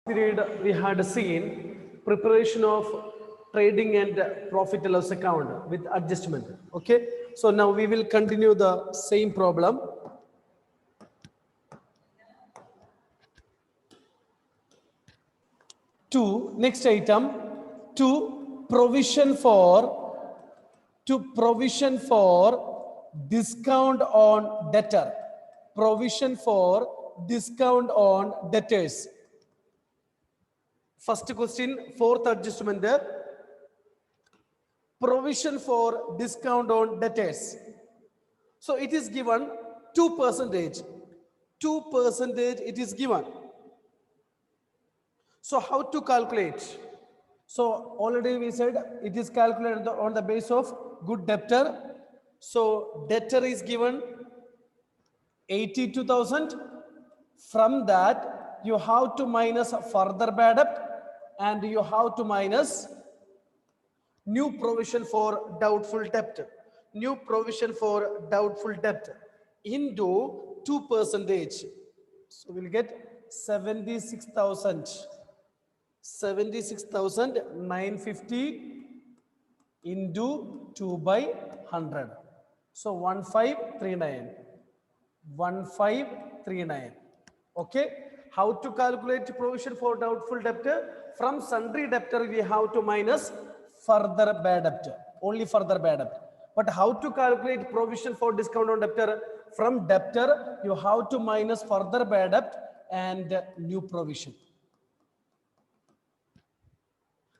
Period we had seen preparation of trading and profit and loss account with adjustment. Okay, so now we will continue the same problem. To next item, to provision for discount on debtor, provision for discount on debtors. First question, fourth adjustment there. Provision for discount on debtors. So it is given 2%. 2% it is given. So how to calculate? So already we said it is calculated on the base of good debtor. So debtor is given 82,000. From that you have to minus further bad debt and you have to minus new provision for doubtful debt. New provision for doubtful debt into 2%. So we'll get 76,000. 76,950 into 2 by 100. So 1539. 1539. Okay. How to calculate provision for doubtful debtor? From sundry debtor we have to minus further bad debtor. Only further bad debtor. But how to calculate provision for discount on debtor? From debtor you have to minus further bad debt and new provision.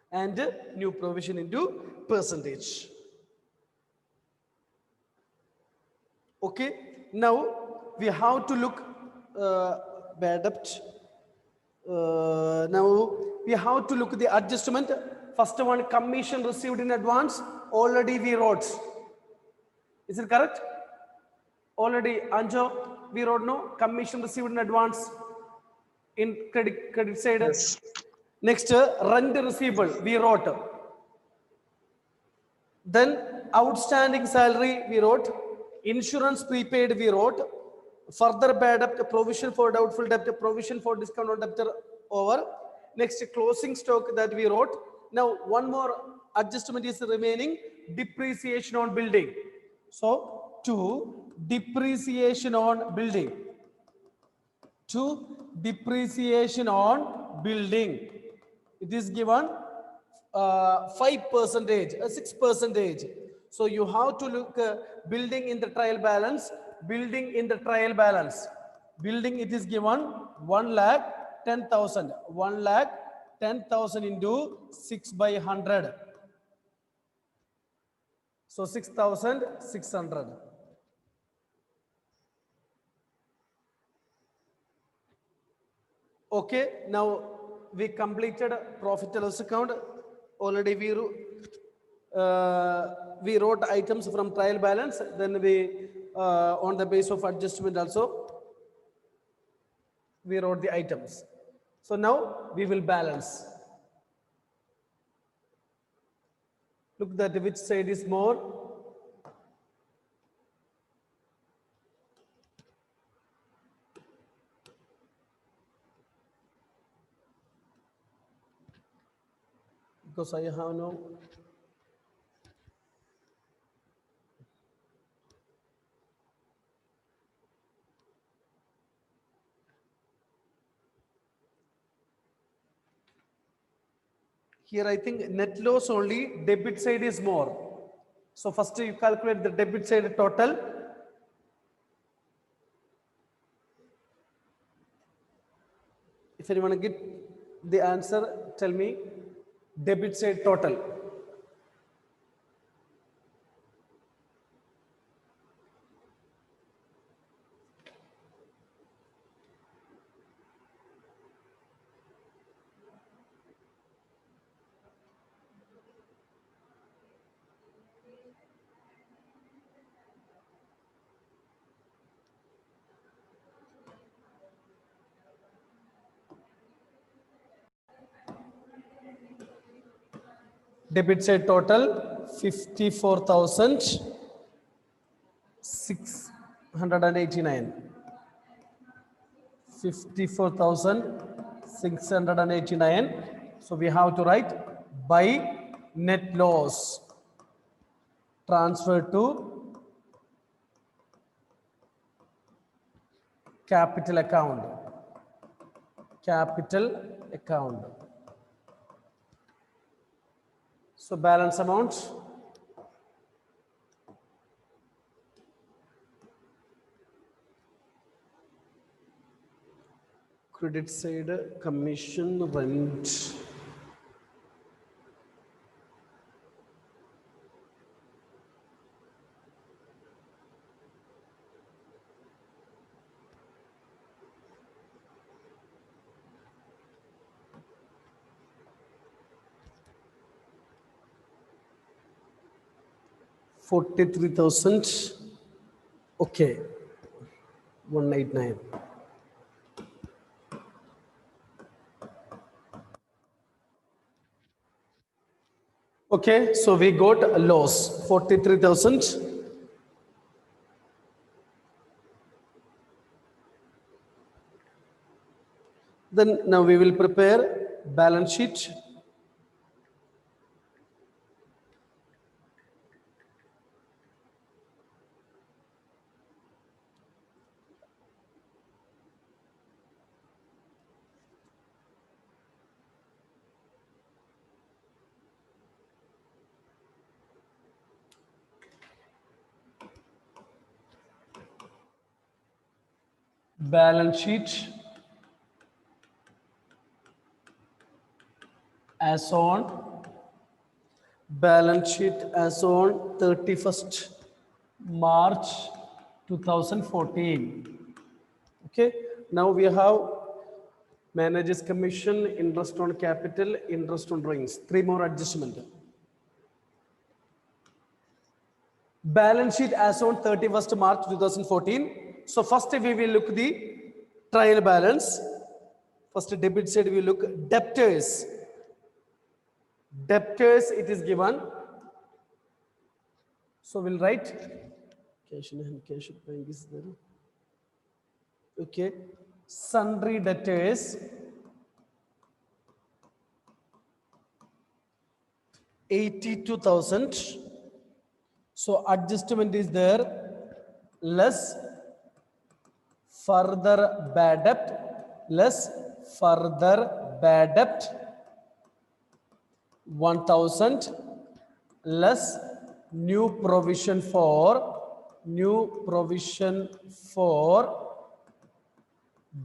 And new provision into percentage. Okay, now we have to look bad debt. Now we have to look at the adjustment. First one, commission received in advance. Already we wrote. Is it correct? Already, Anjo, we wrote no commission received in advance in credit side. Yes. Next, rent receivable, we wrote. Then, outstanding salary, we wrote. Insurance prepaid, we wrote. Further bad debt, provision for doubtful debt, provision for discount on debtor over. Next, closing stock that we wrote. Now, one more adjustment is remaining, depreciation on building. So, to depreciation on building. To depreciation on building. It is given 5%, 6%. So you have to look building in the trial balance. Building in the trial balance. Building it is given 1,10,000. 1,10,000 into 6 by 100. So 6,600. Okay, now we completed profit and loss account. Already we wrote items from trial balance. Then we on the base of adjustment also we wrote the items. So now we will balance. Look that which side is more. Because I have no. Here I think net loss only, debit side is more. So first you calculate the debit side total. If anyone get the answer, tell me. Debit side total. Debit side total 54,689. 54,689. 689. So we have to write by net loss transfer to capital account. Capital account. So balance amount. Credit side commission rent. $43,000. Okay. 189. Okay, so we got a loss 43,000. Then now we will prepare balance sheet. Balance sheet as on 31st March 2014. Okay, now we have manager's commission, interest on capital, interest on drawings. 3 more adjustment. Balance sheet as on 31st March 2014. So first we will look the trial balance. First debit side we look debtors. Debtors it is given. So we'll write cash in hand, cash at bank is there. Okay, sundry debtors 82,000. So adjustment is there, less further bad debt, less further bad debt 1,000, less new provision for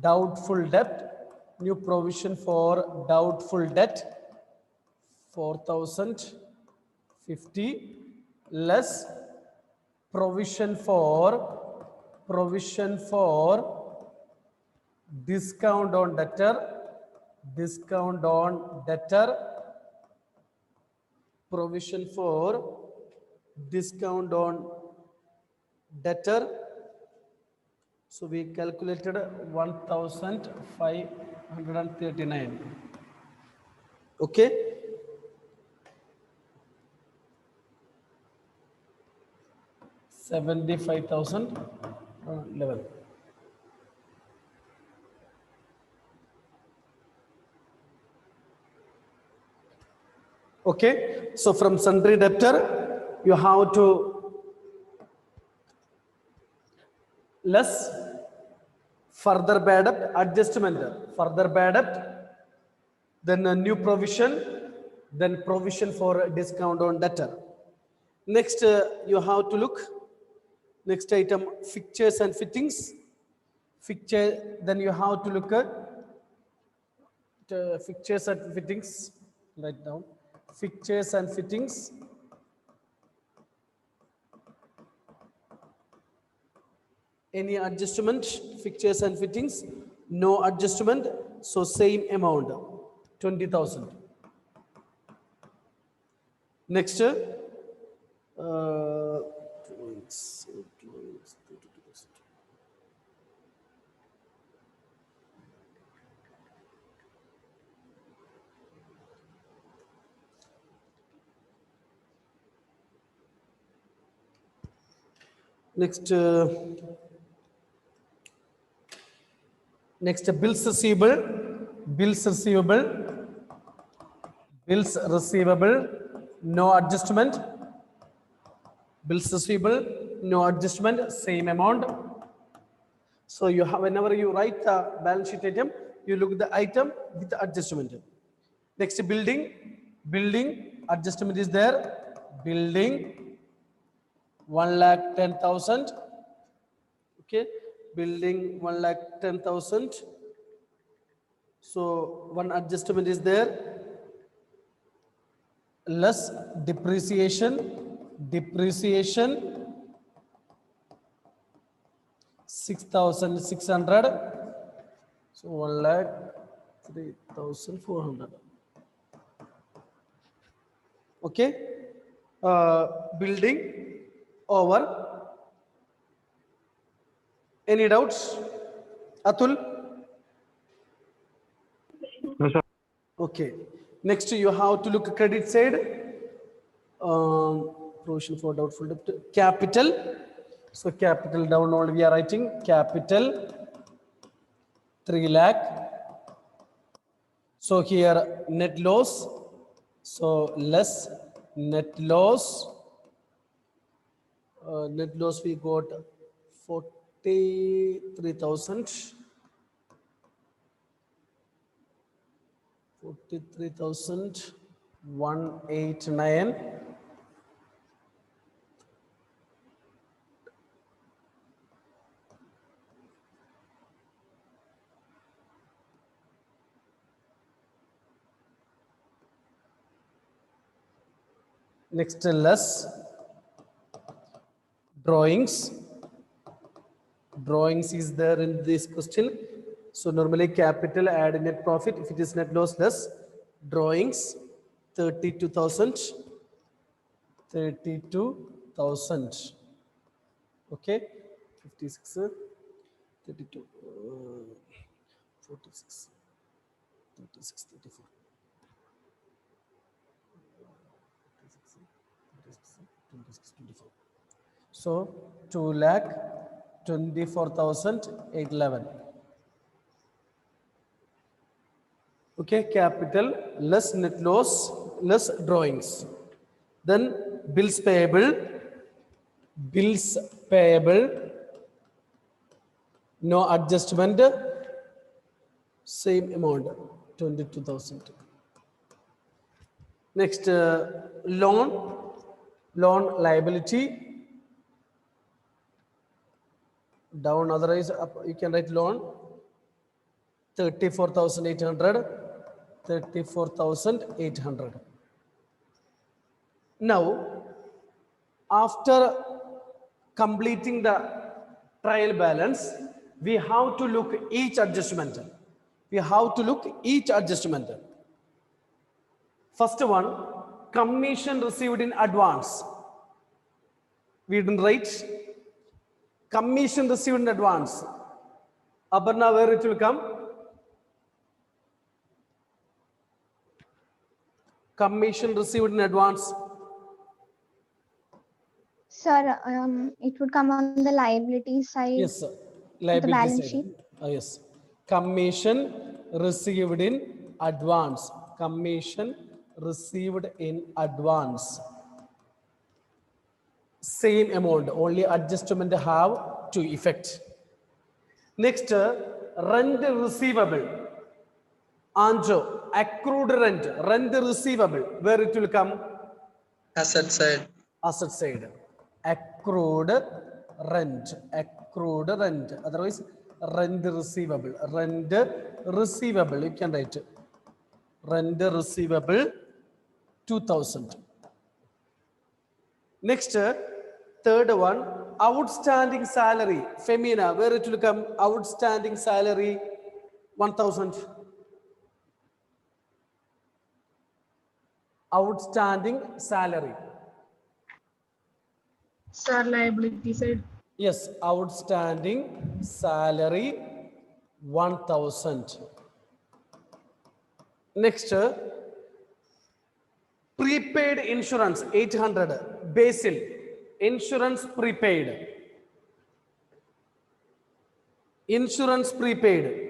doubtful debt, new provision for doubtful debt 4,050, less provision for discount on debtor, provision for discount on debtor. So we calculated 1,539. Okay. $75,011. Okay, so from sundry debtor, you have to less further bad debt adjustment, further bad debt, then a new provision, then provision for discount on debtor. Next, you have to look. Next item, fixtures and fittings. Fixture, then you have to look at fixtures and fittings. Write down fixtures and fittings. Any adjustment? Fixtures and fittings? No adjustment. So same amount, 20,000. Next, next bills bills receivable, bills receivable, no adjustment, bills receivable, no adjustment, same amount. So you have, whenever you write the balance sheet item, you look at the item with the adjustment. Next, building, building adjustment is there, building 1,10,000. Okay, building 1,10,000. So one adjustment is there, less depreciation, depreciation 6,600. So 1,03,400. Okay, building over. Any doubts, Atul? No, sir. Okay, next you have to look credit side. Provision for doubtful debt, capital. So capital down only we are writing capital 3 lakh. So here net loss, so less net loss. Net loss we got 43,000. 43,189. Next, less drawings. Drawings is there in this question. So normally capital add net profit. If it is net loss, less drawings 32,000. 32,000. Okay, 56, 32, 46, 36, 34. 24. So 2,24,811. Okay, capital less net loss less drawings. Then bills payable. Bills payable, no adjustment, same amount 22,000. Next, loan. Loan liability down, otherwise up, you can write loan 34,800. 34,800. Now after completing the trial balance, we have to look each adjustment. We have to look each adjustment. First one, commission received in advance. We didn't write commission received in advance. Aparna, where it will come? Commission received in advance. Sir, it would come on the liability side. Yes, sir. The Liability balance side. sheet. Yes. Commission received in advance. Commission received in advance. Same amount, only adjustment have to effect. Next, rent receivable. Anjo, accrued rent, rent receivable. Where it will come? Asset side. Asset side. Accrued rent, accrued rent. Otherwise, rent receivable. Rent receivable, you can write. Rent receivable 2,000. Next, third one, outstanding salary. Femina, where it will come? Outstanding salary 1,000. Outstanding salary. Sir, liability side. Yes, outstanding salary 1,000. Next, prepaid insurance 800. Basil, insurance prepaid. Insurance prepaid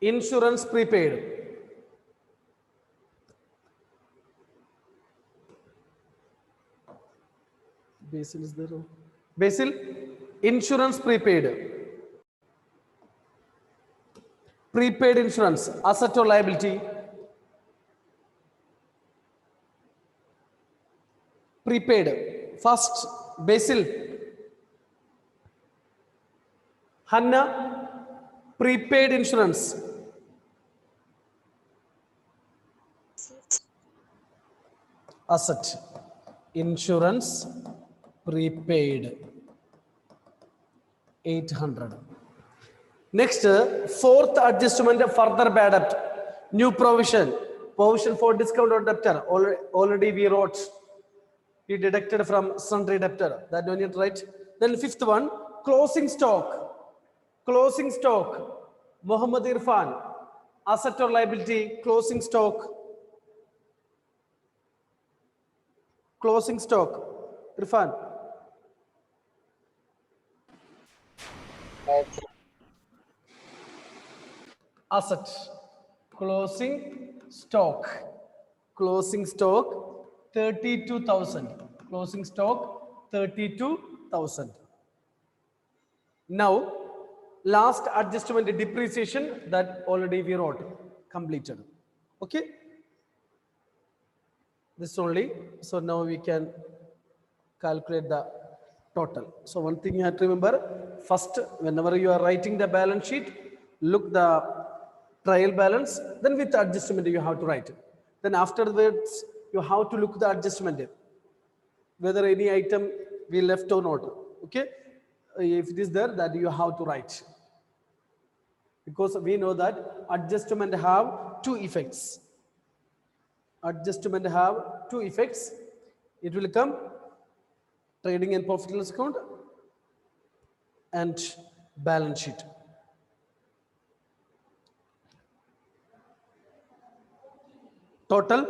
Insurance prepaid. Basil is there. Basil, insurance prepaid. Prepaid insurance, asset or liability. Prepaid. First, Basil. Hannah, prepaid insurance. Asset. Insurance prepaid 800. Next, fourth adjustment, further bad debt. New provision. Provision for discount on debtor. Already we wrote. We deducted from sundry debtor. That don't need, right? Then fifth one, closing stock. Closing stock. Muhammad Irfan. Asset or liability. Closing stock. Closing stock. Irfan. Asset. Closing stock. Closing stock 32,000. Closing stock 32,000. Now, last adjustment depreciation that already we wrote, completed. Okay. This only. So now we can calculate the total. So one thing you have to remember, first, whenever you are writing the balance sheet, look the trial balance, then with adjustment you have to write. Then afterwards, you have to look the adjustment, whether any item we left or not. Okay. If it is there, that you have to write. Because we know that adjustment have two effects. Adjustment have two effects. It will come trading and profit and loss account and balance sheet. Total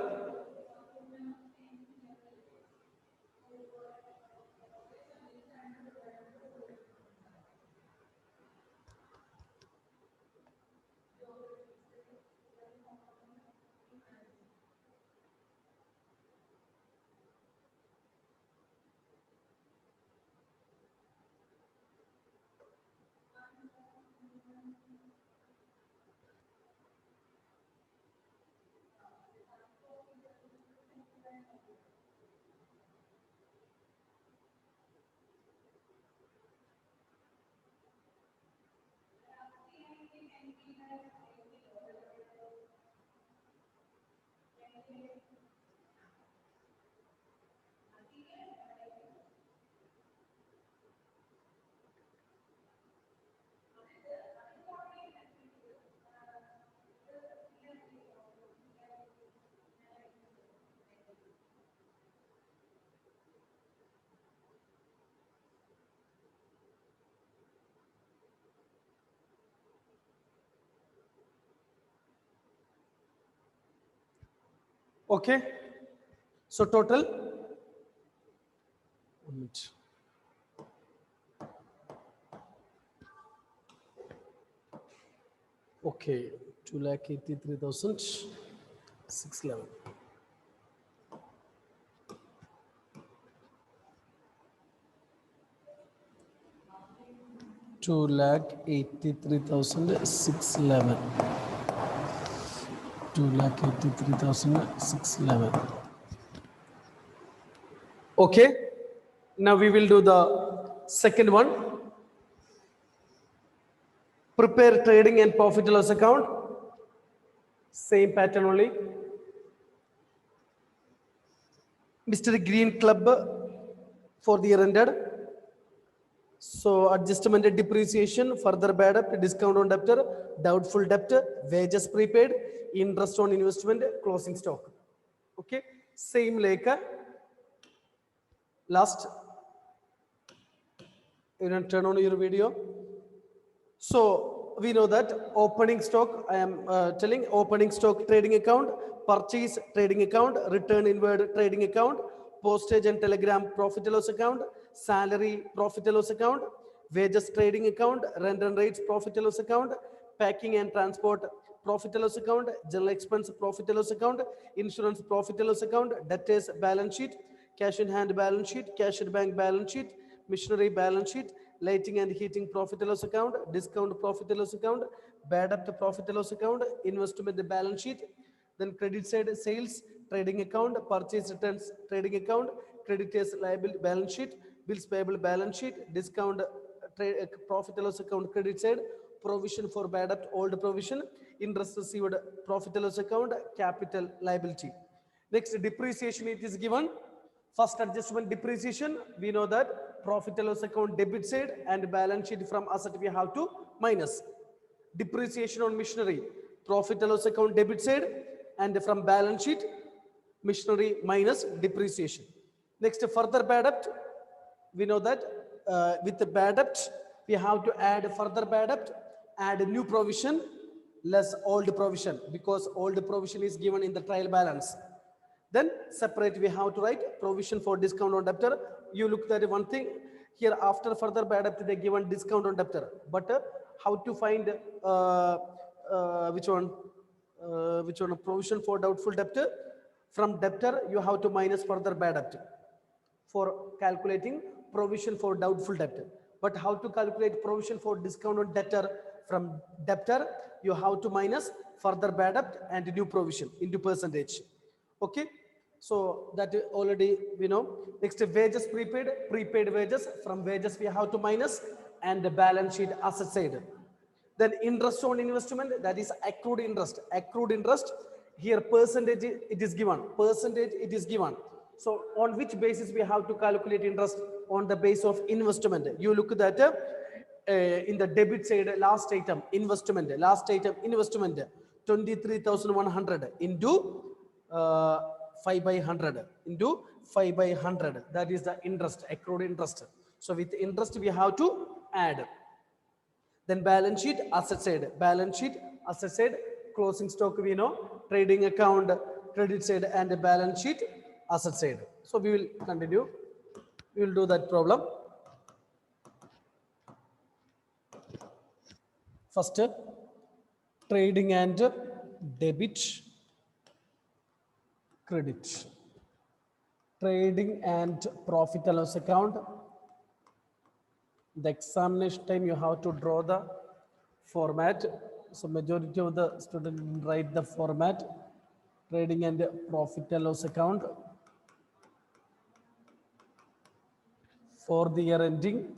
okay. So total 1 minute. Okay, 2,83,611. 2,83,611. 2,83,611. Okay. Now we will do the second one. Prepare trading and profit and loss account. Same pattern only. Mr. Green Club for the year ended. So adjustment and depreciation, further bad debt, discount on debtor, doubtful debt, wages prepaid, interest on investment, closing stock. Okay. Same like last. You can turn on your video. So we know that opening stock, I am telling opening stock trading account, purchase trading account, return inward trading account, postage and telegram profit and loss account, salary profit and loss account, wages trading account, rent and rates profit and loss account, packing and transport profit and loss account, general expense profit and loss account, insurance profit and loss account, debtors balance sheet, cash in hand balance sheet, cash in bank balance sheet, machinery balance sheet, lighting and heating profit and loss account, discount profit and loss account, bad debt profit and loss account, investment balance sheet. Then credit side sales, trading account, purchase returns trading account, creditors liability balance sheet, bills payable balance sheet, discount profit and loss account credit side, provision for bad debt old provision, interest received profit and loss account, capital liability. Next depreciation it is given. First adjustment depreciation, we know that profit and loss account debit side and balance sheet from asset we have to minus. Depreciation on machinery, profit and loss account debit side and from balance sheet machinery minus depreciation. Next further bad debt, we know that with the bad debt we have to add further bad debt, add a new provision less old provision because old provision is given in the trial balance. Then separate we have to write provision for discount on debtor. You look at one thing here, after further bad debt they given discount on debtor, but how to find which one provision for doubtful debtor? From debtor you have to minus further bad debt for calculating provision for doubtful debtor. But how to calculate provision for discount on debtor? From debtor you have to minus further bad debt and new provision into percentage. Okay, so that already we know. Next wages prepaid wages, from wages we have to minus and the balance sheet asset side. Then interest on investment, that is accrued interest. Accrued interest here percentage it is given, percentage it is given. So on which basis we have to calculate interest? On the base of investment. You look at that in the debit side last item investment, 23,100 into 5 by 100 into 5 by 100, that is the interest, accrued interest. So with interest we have to add. Then balance sheet asset side, closing stock we know, trading account credit side and the balance sheet asset side. So we will continue, we will do that problem. First trading and debit credit, trading and profit and loss account. The examination time you have to draw the format. So majority of the students write the format. Trading and profit and loss account for the year ending,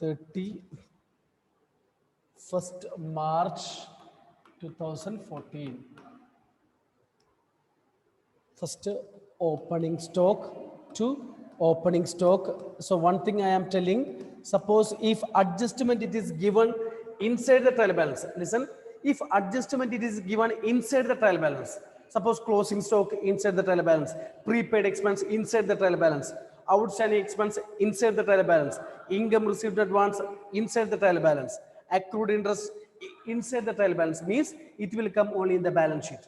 31st March 2014. First opening stock to opening stock. So one thing I am telling, suppose if adjustment it is given inside the trial balance, listen, if adjustment it is given inside the trial balance, suppose closing stock inside the trial balance, prepaid expense inside the trial balance, outstanding expense inside the trial balance, income received advance inside the trial balance, accrued interest inside the trial balance, means it will come only in the balance sheet.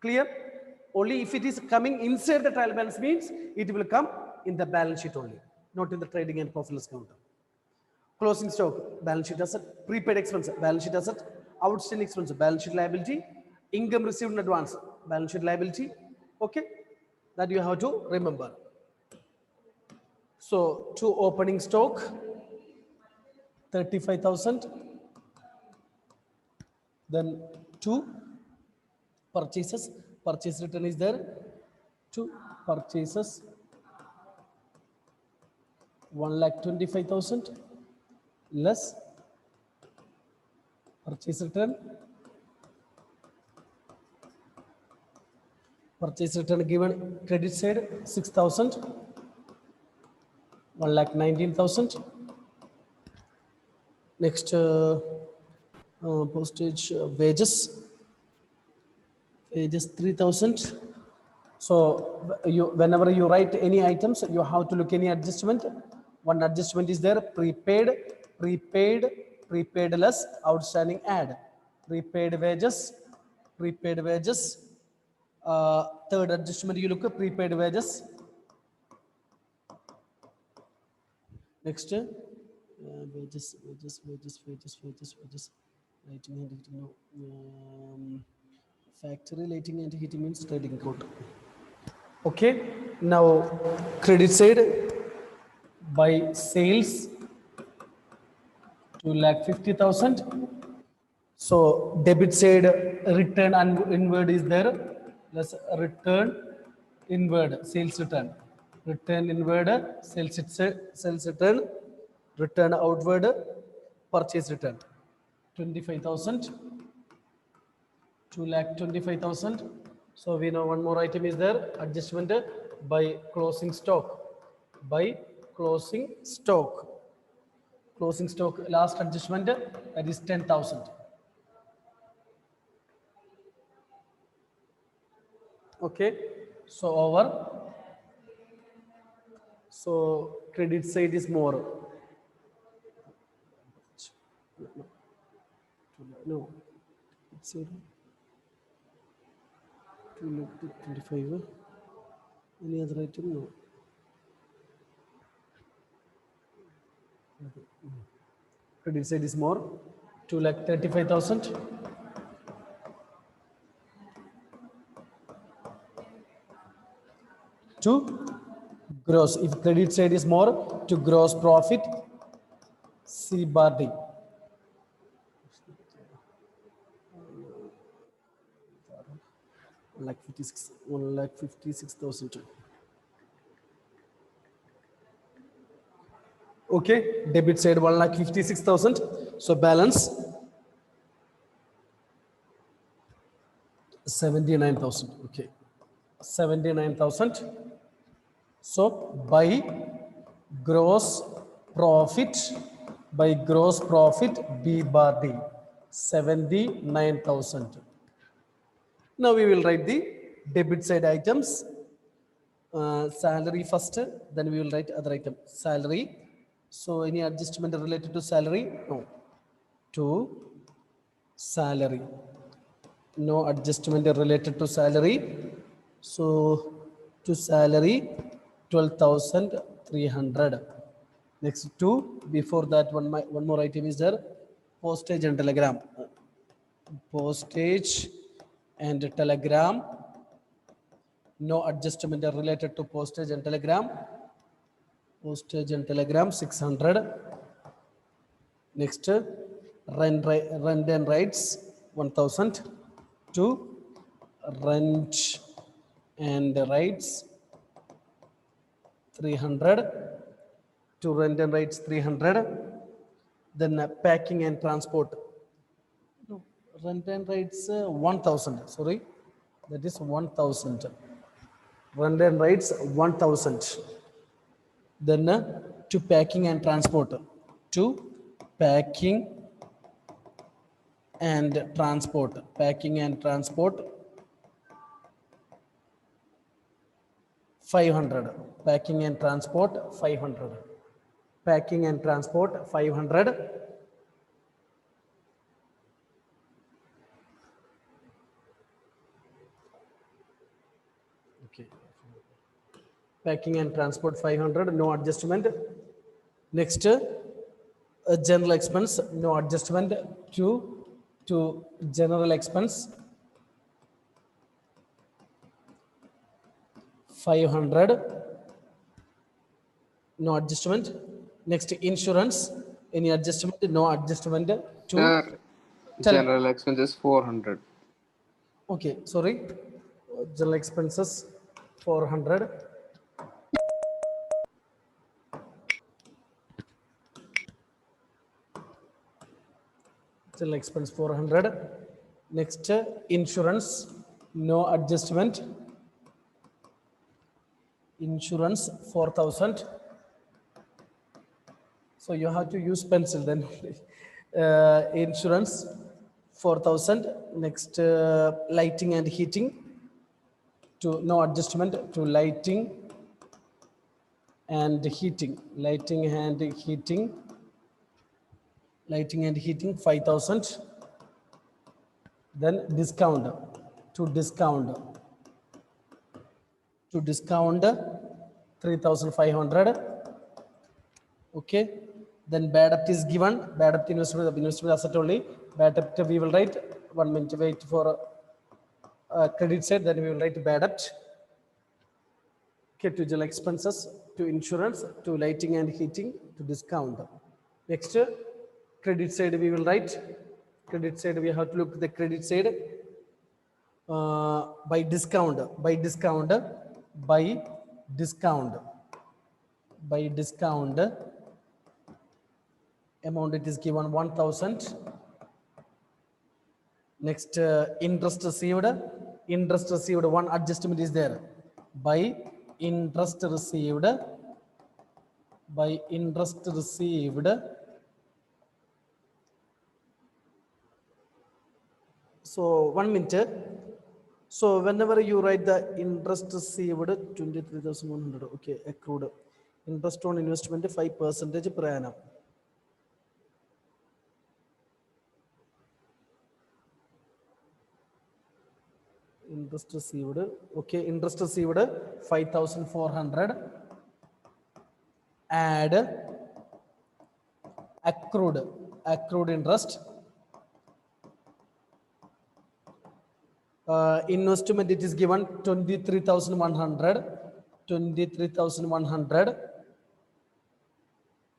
Clear? Only if it is coming inside the trial balance means it will come in the balance sheet only, not in the trading and profit loss account. Closing stock, balance sheet asset, prepaid expense, balance sheet asset, outstanding expense, balance sheet liability, income received in advance, balance sheet liability. Okay, that you have to remember. So to opening stock 35,000, then to purchases, purchase return is there, to purchases 1,25,000 less purchase return given credit side 6,000, 1,19,000. Next postage wages 3,000. So you, whenever you write any items, you have to look any adjustment. One adjustment is there, prepaid less outstanding add, prepaid wages. Third adjustment you look at prepaid wages. Next, wages. Lighting and heating. No. Factory lighting and heating means trading account. Okay. Now, credit side by sales 2,50,000. So debit side return and inward is there. Let's return inward sales return. Return inward sales return. Return outward purchase return. 25,000. 2,25,000. So we know one more item is there. Adjustment by closing stock. By closing stock. Closing stock last adjustment that is 10,000. Okay, so over. So credit side is more. No, it's 2,25,000. Any other item? No. Credit side is more. 2,35,000. To gross, if credit side is more, to gross profit C bar D. Like 1,56,000. Okay, debit side 1,56,000. So balance 79,000. Okay, 79,000. So by gross profit B bar D 79,000. Now we will write the debit side items. Salary first, then we will write other item. Salary. So any adjustment related to salary? No. To salary. No adjustment related to salary. So to salary 12,300. Next to, before that one more item is there. Postage and telegram. Postage and telegram. No adjustment related to postage and telegram. Postage and telegram 600. Next, rent and rights 1,000. To rent and rights 300. To rent and rights 300. Then packing and transport. No, rent and rights 1,000. Sorry, that is 1,000. Rent and rights 1,000. Then to packing and transport. To packing and transport. Packing and transport 500. Packing and transport 500. Packing and transport 500. Okay. Packing and transport 500. No adjustment. Next, general expense. No adjustment. To general expense 500. No adjustment. Next, insurance. Any adjustment? No adjustment. To General expenses 400. Okay, sorry. General expenses 400. General expense 400. Next, insurance. No adjustment. Insurance 4,000. So you have to use pencil then. Insurance 4,000. Next, lighting and heating. To no adjustment to lighting and heating. Lighting and heating. Lighting and heating 5,000. Then discount. To discount. To discount 3,500. Okay, then bad debt is given, bad debt investment asset only, bad debt we will write, 1 minute wait for credit side, then we will write bad debt. Okay, to general expenses, to insurance, to lighting and heating, to discount. Next, credit side we will write, credit side we have to look at the credit side, by discount, by discount, by discount, by discount amount it is given 1000. Next, interest received, interest received, one adjustment is there, by interest received, by interest received. So 1 minute. So whenever you write the interest received 23,100, okay, accrued interest on investment 5% per annum. Interest received, okay, interest received 5,400, add accrued, accrued interest, investment it is given 23,100, 23,100,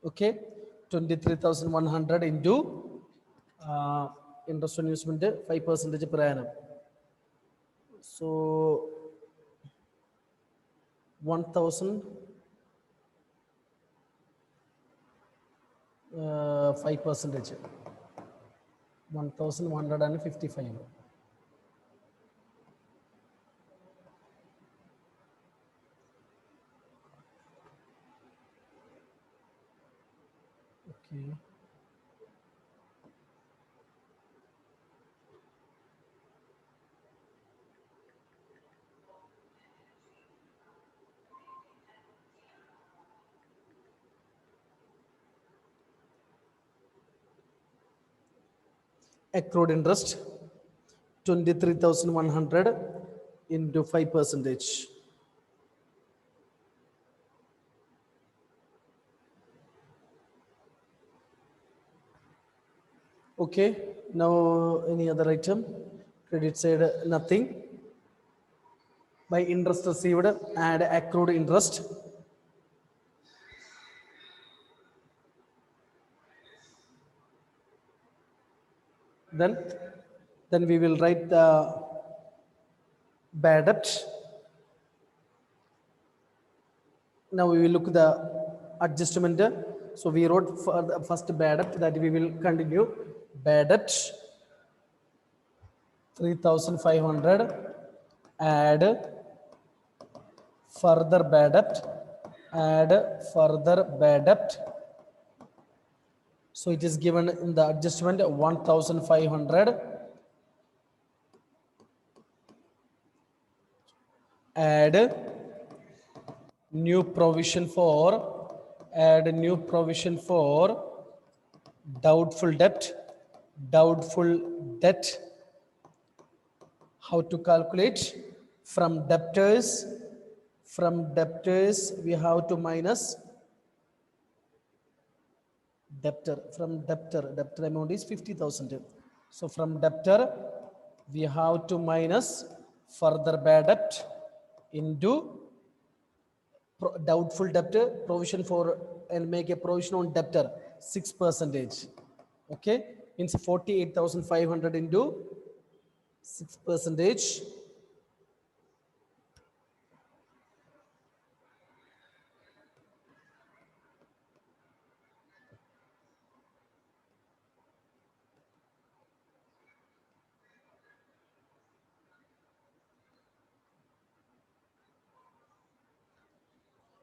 okay, 23,100 into interest on investment 5% per annum. So 1,000 5%, 1,155. Okay. Accrued interest 23,100 into 5%. Okay, now any other item? Credit side nothing. By interest received, add accrued interest. Then we will write the bad debt. Now we will look the adjustment. So we wrote for the first bad debt, that we will continue. Bad debt 3,500, add further bad debt, add further bad debt. So it is given in the adjustment 1,500, add new provision for, add new provision for doubtful debt, doubtful debt. How to calculate? From debtors we have to minus debtor. From debtor amount is 50,000. So from debtor we have to minus further bad debt into doubtful debtor, provision for, and make a provision on debtor 6%. Okay, means 48,500 into 6%.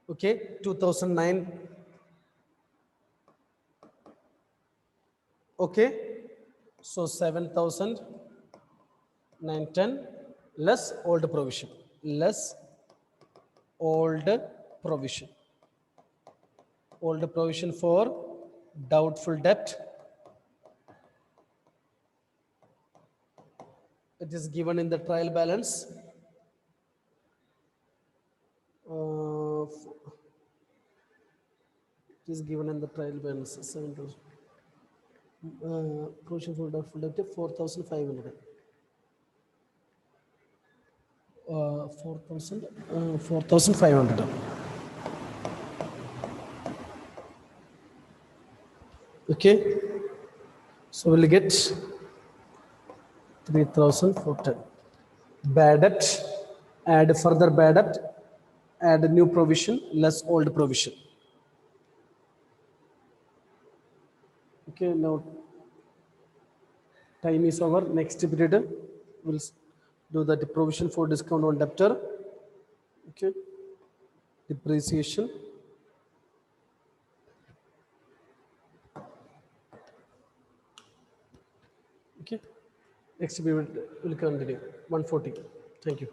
Okay, 2009. Okay, so 7,910 less old provision, less old provision, old provision for doubtful debt. It is given in the trial balance. It is given in the trial balance 7,000. Provision for doubtful debt 4,500. 4,500. Okay, so we'll get 3,410. Bad debt, add further bad debt, add new provision, less old provision. Okay, now time is over. Next period, we'll do the provision for discount on debtor. Okay, depreciation. Okay, next period will continue. 140. Thank you.